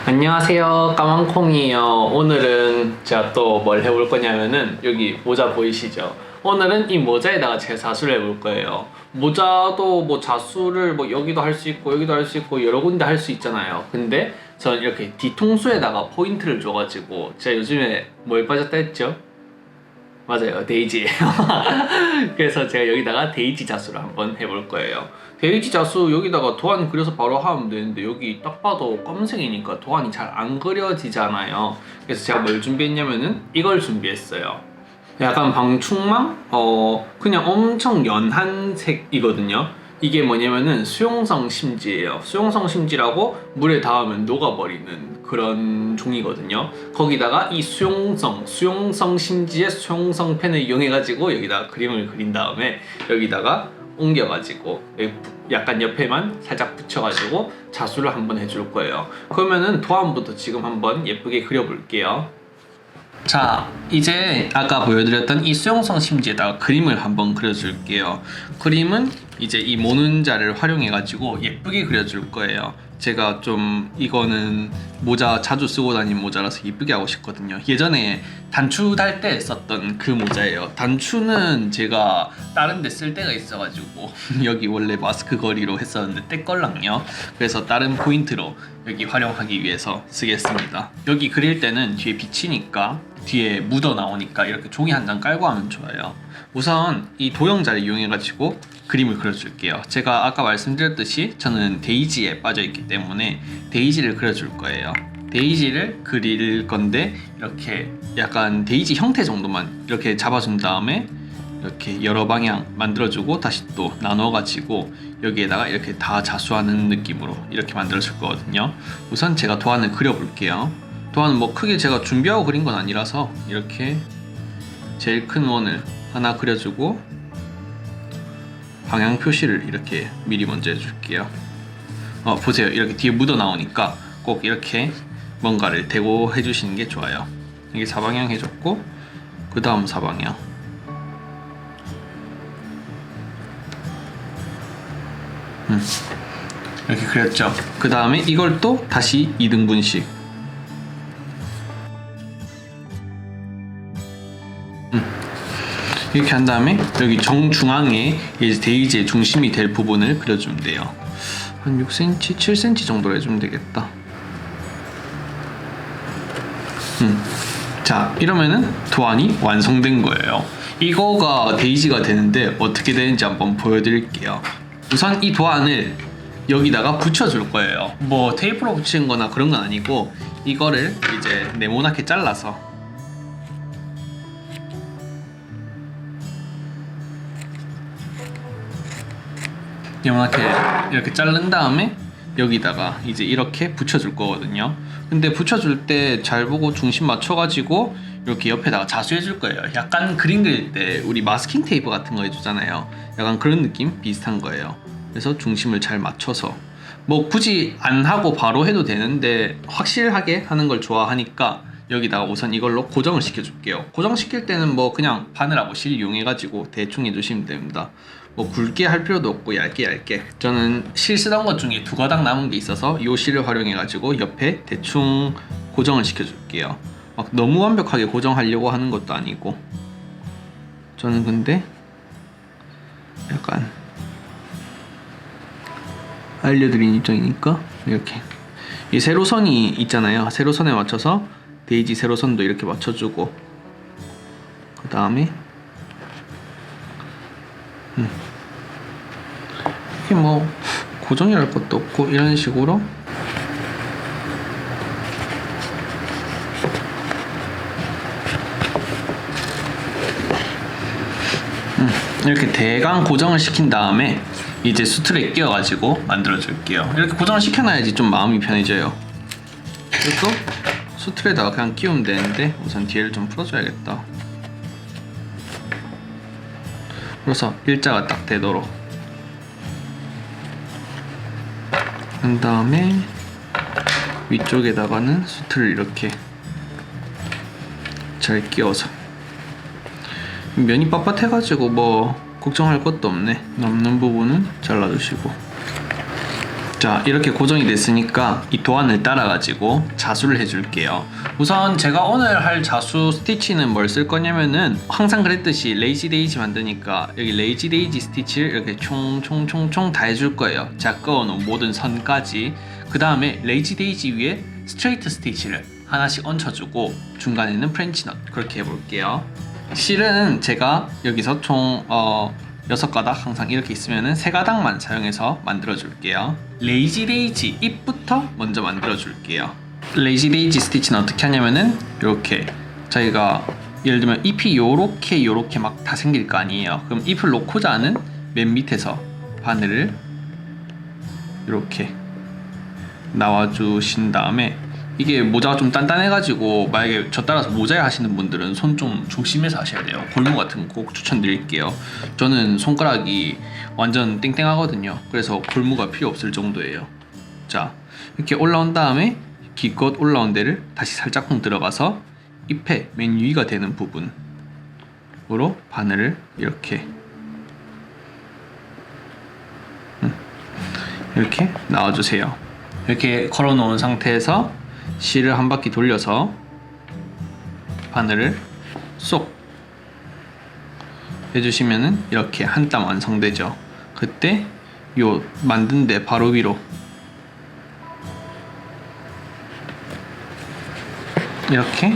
안녕하세요, 까만콩이에요. 오늘은 제가 또 뭘 해볼 거냐면은 여기 모자 보이시죠? 오늘은 이 모자에다가 제 자수를 해볼 거예요. 모자도 뭐 자수를 뭐 여기도 할 수 있고 여기도 할 수 있고 여러 군데 할 수 있잖아요. 근데 저는 이렇게 뒤통수에다가 포인트를 줘가지고 제가 요즘에 뭐에 빠졌다 했죠? 맞아요, 데이지예요. 그래서 제가 여기다가 데이지 자수를 한번 해볼 거예요. 데이지 자수 여기다가 도안 그려서 바로 하면 되는데 여기 딱 봐도 검은색이니까 도안이 잘 안 그려지잖아요. 그래서 제가 뭘 준비했냐면은 이걸 준비했어요. 약간 방충망? 그냥 엄청 연한 색이거든요. 이게 뭐냐면은 수용성 심지예요. 수용성 심지라고 물에 닿으면 녹아버리는 그런 종이거든요. 거기다가 이 수용성 심지의 수용성 펜을 이용해가지고 여기다가 그림을 그린 다음에 여기다가 옮겨가지고 약간 옆에만 살짝 붙여가지고 자수를 한번 해줄 거예요. 그러면은 도안부터 지금 한번 예쁘게 그려볼게요. 자, 이제 아까 보여드렸던 이 수용성 심지에다가 그림을 한번 그려줄게요. 그림은 이제 이 모눈자를 활용해가지고 예쁘게 그려줄 거예요. 제가 좀 이거는 모자 자주 쓰고 다니는 모자라서 예쁘게 하고 싶거든요. 예전에 단추 달 때 썼던 그 모자예요. 단추는 제가 다른 데 쓸 때가 있어가지고 여기 원래 마스크 거리로 했었는데 떼걸랑요. 그래서 다른 포인트로 여기 활용하기 위해서 쓰겠습니다. 여기 그릴 때는 뒤에 비치니까 뒤에 묻어 나오니까 이렇게 종이 한 장 깔고 하면 좋아요. 우선 이 도형자를 이용해가지고 그림을 그려줄게요. 제가 아까 말씀드렸듯이 저는 데이지에 빠져있기 때문에 데이지를 그려줄 거예요. 데이지를 그릴 건데 이렇게 약간 데이지 형태 정도만 이렇게 잡아준 다음에 이렇게 여러 방향 만들어주고 다시 또 나눠가지고 여기에다가 이렇게 다 자수하는 느낌으로 이렇게 만들어줄 거거든요. 우선 제가 도안을 그려볼게요. 도안은 뭐 크게 제가 준비하고 그린 건 아니라서 이렇게 제일 큰 원을 하나 그려주고 방향 표시를 이렇게 미리 먼저 해줄게요. 보세요. 이렇게 뒤에 묻어 나오니까 꼭 이렇게 뭔가를 대고 해주시는 게 좋아요. 이게 4방향 해줬고 그 다음 4방향 이렇게 그렸죠. 그 다음에 이걸 또 다시 2등분씩 이렇게 한 다음에 여기 정중앙에 이제 데이지의 중심이 될 부분을 그려주면 돼요. 한 6cm, 7cm 정도로 해주면 되겠다. 자, 이러면은 도안이 완성된 거예요. 이거가 데이지가 되는데 어떻게 되는지 한번 보여드릴게요. 우선 이 도안을 여기다가 붙여줄 거예요. 뭐 테이프로 붙이는 거나 그런 건 아니고 이거를 이제 네모나게 잘라서 네모나게 이렇게 자른 다음에 여기다가 이제 이렇게 붙여줄 거거든요. 근데 붙여줄 때 잘 보고 중심 맞춰가지고 이렇게 옆에다가 자수해줄 거예요. 약간 그림 그릴 때 우리 마스킹 테이프 같은 거 해주잖아요. 약간 그런 느낌 비슷한 거예요. 그래서 중심을 잘 맞춰서 뭐 굳이 안 하고 바로 해도 되는데 확실하게 하는 걸 좋아하니까 여기다가 우선 이걸로 고정을 시켜줄게요. 고정시킬 때는 뭐 그냥 바늘하고 실 이용해가지고 대충 해주시면 됩니다. 뭐 굵게 할 필요도 없고 얇게 저는 실 쓰던 것 중에 2가닥 남은 게 있어서 이 실을 활용해가지고 옆에 대충 고정을 시켜줄게요. 막 너무 완벽하게 고정하려고 하는 것도 아니고 저는 근데 약간 알려드린 입장이니까 이렇게 이 세로선이 있잖아요. 세로선에 맞춰서 데이지 세로선도 이렇게 맞춰주고 그 다음에 이게 뭐 고정이랄 것도 없고 이런 식으로 이렇게 대강 고정을 시킨 다음에 이제 수틀에 끼워가지고 만들어 줄게요. 이렇게 고정을 시켜놔야지 좀 마음이 편해져요. 이것도 수틀에다가 그냥 끼우면 되는데 우선 뒤를 좀 풀어줘야겠다. 그래서 일자가 딱 되도록 한 다음에 위쪽에다가는 수틀을 이렇게 잘 끼워서 면이 빳빳해가지고 뭐 걱정할 것도 없네. 남는 부분은 잘라주시고 자, 이렇게 고정이 됐으니까 이 도안을 따라가지고 자수를 해줄게요. 우선 제가 오늘 할 자수 스티치는 뭘 쓸 거냐면은 항상 그랬듯이 레이지 데이지 만드니까 여기 레이지 데이지 스티치를 이렇게 총총총총 다 해줄 거예요. 제가 그어놓은 모든 선까지. 그 다음에 레이지 데이지 위에 스트레이트 스티치를 하나씩 얹혀주고 중간에는 프렌치 넛 그렇게 해볼게요. 실은 제가 여기서 총 6가닥 항상 이렇게 있으면은 3가닥만 사용해서 만들어 줄게요. 레이지 데이지 잎부터 먼저 만들어 줄게요. 레이지 데이지 스티치는 어떻게 하냐면은 이렇게 저희가 예를 들면 잎이 요렇게 막 다 생길 거 아니에요. 그럼 잎을 놓고자 하는 맨 밑에서 바늘을 이렇게 나와 주신 다음에 이게 모자가 좀 단단해가지고 만약에 저 따라서 모자에 하시는 분들은 손 좀 조심해서 하셔야 돼요. 골무 같은 거 꼭 추천드릴게요. 저는 손가락이 완전 땡땡하거든요. 그래서 골무가 필요 없을 정도예요. 자, 이렇게 올라온 다음에 기껏 올라온 데를 다시 살짝쿵 들어가서 잎의 맨 위가 되는 부분으로 바늘을 이렇게 넣어주세요. 이렇게 걸어놓은 상태에서 실을 한 바퀴 돌려서 바늘을 쏙 해주시면은 이렇게 한 땀 완성되죠. 그때 요 만든 데 바로 위로 이렇게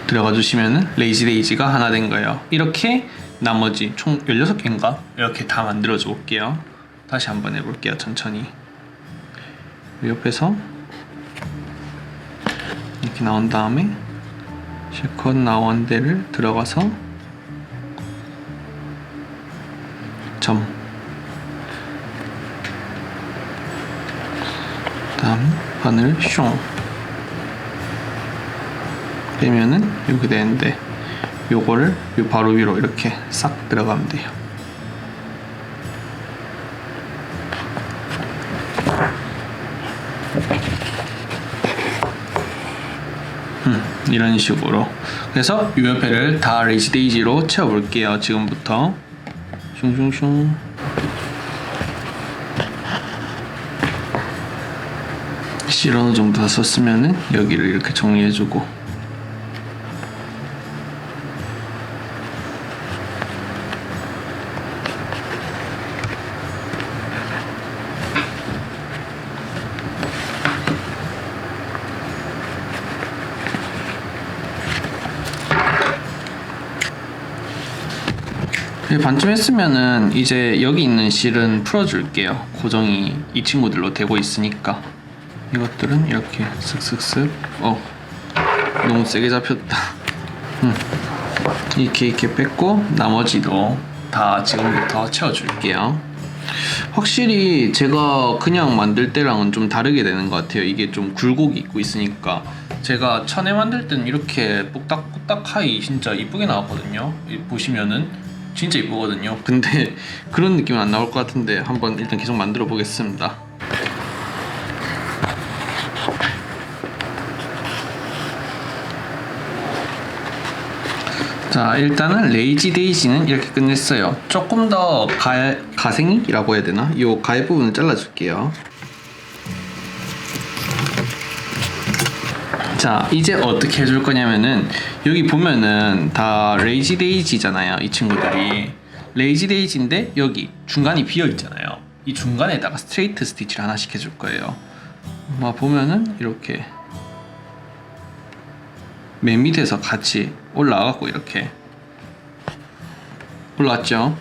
들어가 주시면은 레이지 데이지가 하나 된 거예요. 이렇게 나머지 총 16개인가? 이렇게 다 만들어 줄게요. 다시 한번 해볼게요. 천천히. 옆에서 이렇게 나온 다음에 실컷 나온 데를 들어가서 점, 다음 바늘 숑 빼면은 이렇게 되는데 요거를 요 바로 위로 이렇게 싹 들어가면 돼요. 이런 식으로. 그래서 이 옆에를 다 레이지 데이지로 채워볼게요. 지금부터 슝슝슝. 실 어느 정도 다 썼으면은 여기를 이렇게 정리해주고. 반쯤 했으면은 이제 여기 있는 실은 풀어줄게요. 고정이 이 친구들로 되고 있으니까. 이것들은 이렇게 슥슥슥. 너무 세게 잡혔다. 이렇게 뺐고 나머지도 다 지금부터 채워줄게요. 확실히 제가 그냥 만들 때랑은 좀 다르게 되는 것 같아요. 이게 좀 굴곡이 있고 있으니까. 제가 천에 만들 때는 이렇게 뽁닥뽁닥하이 진짜 이쁘게 나왔거든요. 보시면은 진짜 이쁘거든요. 근데 그런 느낌은 안 나올 것 같은데 한번 일단 계속 만들어 보겠습니다. 자, 일단은 레이지 데이지는 이렇게 끝냈어요. 조금 더 가생이라고 해야 되나? 이 가해 부분을 잘라줄게요. 자, 이제 어떻게 해줄 거냐면은 여기 보면은 다 레이지 데이지잖아요. 이 친구들이 레이지 데이지인데 여기 중간이 비어 있잖아요. 이 중간에다가 스트레이트 스티치를 하나씩 해줄 거예요. 보면은 이렇게 맨 밑에서 같이 올라와갖고 이렇게 올라왔죠.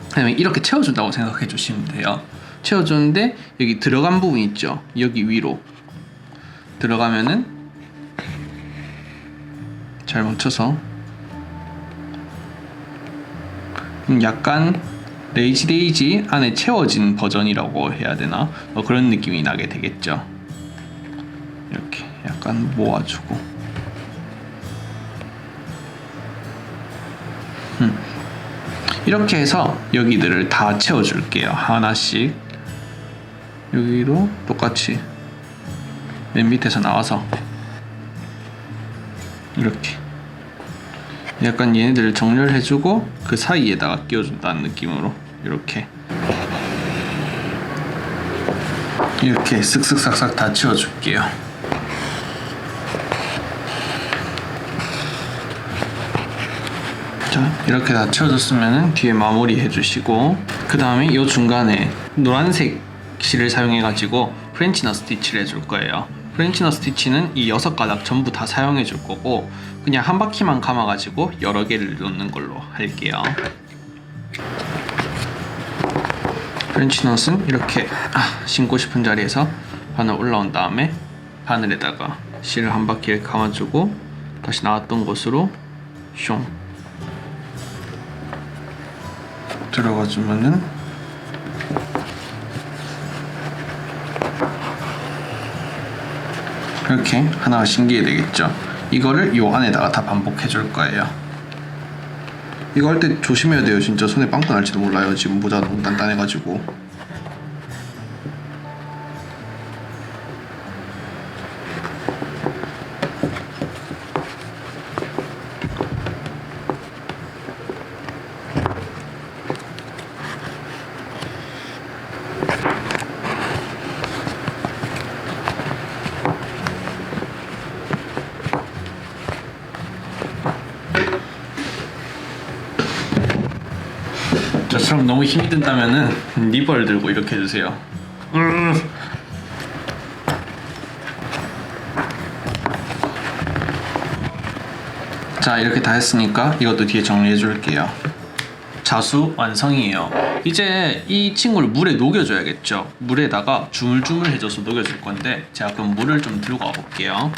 그다음에 이렇게 채워준다고 생각해 주시면 돼요. 채워주는데 여기 들어간 부분 있죠. 여기 위로 들어가면은 잘 멈춰서 약간 레이지 데이지 안에 채워진 버전이라고 해야 되나? 그런 느낌이 나게 되겠죠. 이렇게 약간 모아주고 이렇게 해서 여기들을 다 채워줄게요. 하나씩. 여기도 똑같이 맨 밑에서 나와서 이렇게 약간 얘네들을 정렬해주고 그 사이에다가 끼워준다는 느낌으로 이렇게 이렇게 쓱쓱 싹싹 다 치워줄게요. 자, 이렇게 다 치워줬으면 뒤에 마무리 해주시고, 그 다음에 이 중간에 노란색 실을 사용해가지고 프렌치너 스티치를 해줄 거예요. 프렌치너 스티치는 이 6가닥 전부 다 사용해 줄 거고, 그냥 한 바퀴만 감아가지고 여러 개를 놓는 걸로 할게요. 프렌치넛은 이렇게 신고 싶은 자리에서 바늘 올라온 다음에 바늘에다가 실을 한 바퀴를 감아주고 다시 나왔던 곳으로 숑 들어가주면은 이렇게 하나가 신기해 되겠죠. 이거를 요 안에다가 다 반복해 줄 거예요. 이거 할 때 조심해야 돼요. 진짜 손에 빵꾸 날지도 몰라요. 지금 모자가 너무 단단해가지고. 저처럼 너무 힘이 든다면은 니벌 들고 이렇게 해주세요. 자, 이렇게 다 했으니까 이것도 뒤에 정리해 줄게요. 자수 완성이에요. 이제 이 친구를 물에 녹여줘야겠죠. 물에다가 주물주물 해줘서 녹여줄 건데, 제가 그럼 물을 좀 들고 와볼게요.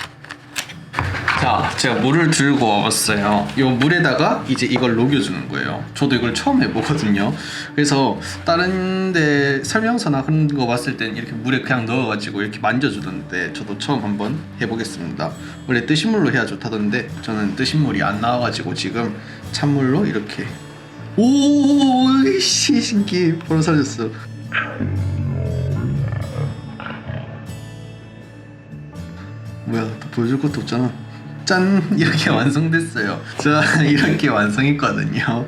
자, 제가 물을 들고 와봤어요. 이 물에다가 이제 이걸 녹여주는 거예요. 저도 이걸 처음 해보거든요. 그래서 다른 데 설명서나 그런 거 봤을 땐 이렇게 물에 그냥 넣어가지고 이렇게 만져주던데, 저도 처음 한번 해보겠습니다. 원래 뜨신 물로 해야 좋다던데 저는 뜨신 물이 안 나와가지고 지금 찬물로 이렇게. 오, 씨, 신기해. 바로 살렸어. 뭐야, 또 보여줄 것도 없잖아. 짠! 이렇게 완성됐어요. 자, 이렇게 완성했거든요.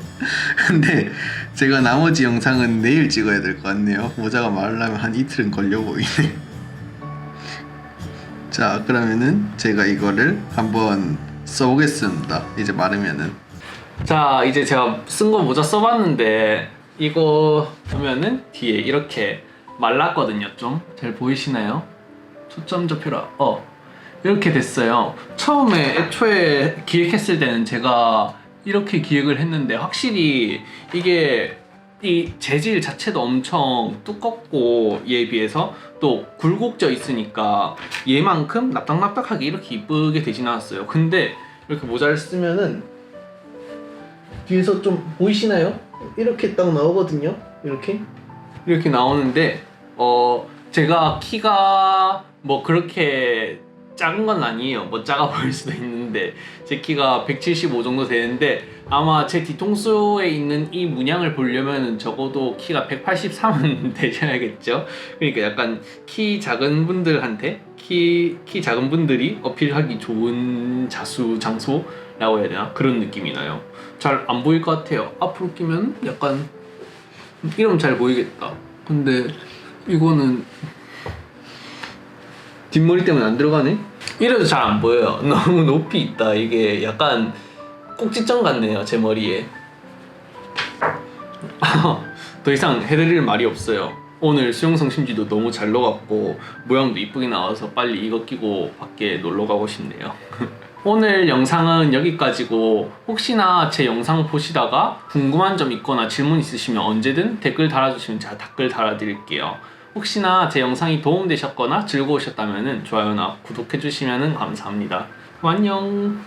근데 제가 나머지 영상은 내일 찍어야 될 것 같네요. 모자가 마르려면 한 이틀은 걸려 보이네. 자, 그러면은 제가 이거를 한번 써보겠습니다. 이제 마르면은. 자, 이제 제가 쓴 거 모자 써봤는데, 이거 보면은 뒤에 이렇게 말랐거든요. 좀 잘 보이시나요? 초점 접혀라. 이렇게 됐어요. 처음에 애초에 기획했을 때는 제가 이렇게 기획을 했는데, 확실히 이게 이 재질 자체도 엄청 두껍고 얘에 비해서 또 굴곡져 있으니까 얘만큼 납작납작하게 이렇게 이쁘게 되진 않았어요. 근데 이렇게 모자를 쓰면은 뒤에서 좀 보이시나요? 이렇게 딱 나오거든요. 이렇게 나오는데, 제가 키가 뭐 그렇게 작은 건 아니에요. 뭐 작아 보일 수도 있는데, 제 키가 175 정도 되는데, 아마 제 뒤통수에 있는 이 문양을 보려면 적어도 키가 183은 되셔야겠죠. 그러니까 약간 키 작은 분들한테, 키 작은 분들이 어필하기 좋은 자수 장소라고 해야 되나? 그런 느낌이 나요. 잘 안 보일 것 같아요. 앞으로 끼면 약간 이러면 잘 보이겠다. 근데 이거는 뒷머리 때문에 안 들어가네? 이래도 잘 안 보여요. 너무 높이 있다. 이게 약간 꼭지점 같네요, 제 머리에. 더 이상 해드릴 말이 없어요. 오늘 수영성 심지도 너무 잘 녹았고 모양도 이쁘게 나와서 빨리 이거 끼고 밖에 놀러 가고 싶네요. 오늘 영상은 여기까지고, 혹시나 제 영상 보시다가 궁금한 점 있거나 질문 있으시면 언제든 댓글 달아주시면 제가 댓글 달아드릴게요. 혹시나 제 영상이 도움되셨거나 즐거우셨다면 좋아요나 구독해주시면 감사합니다. 안녕.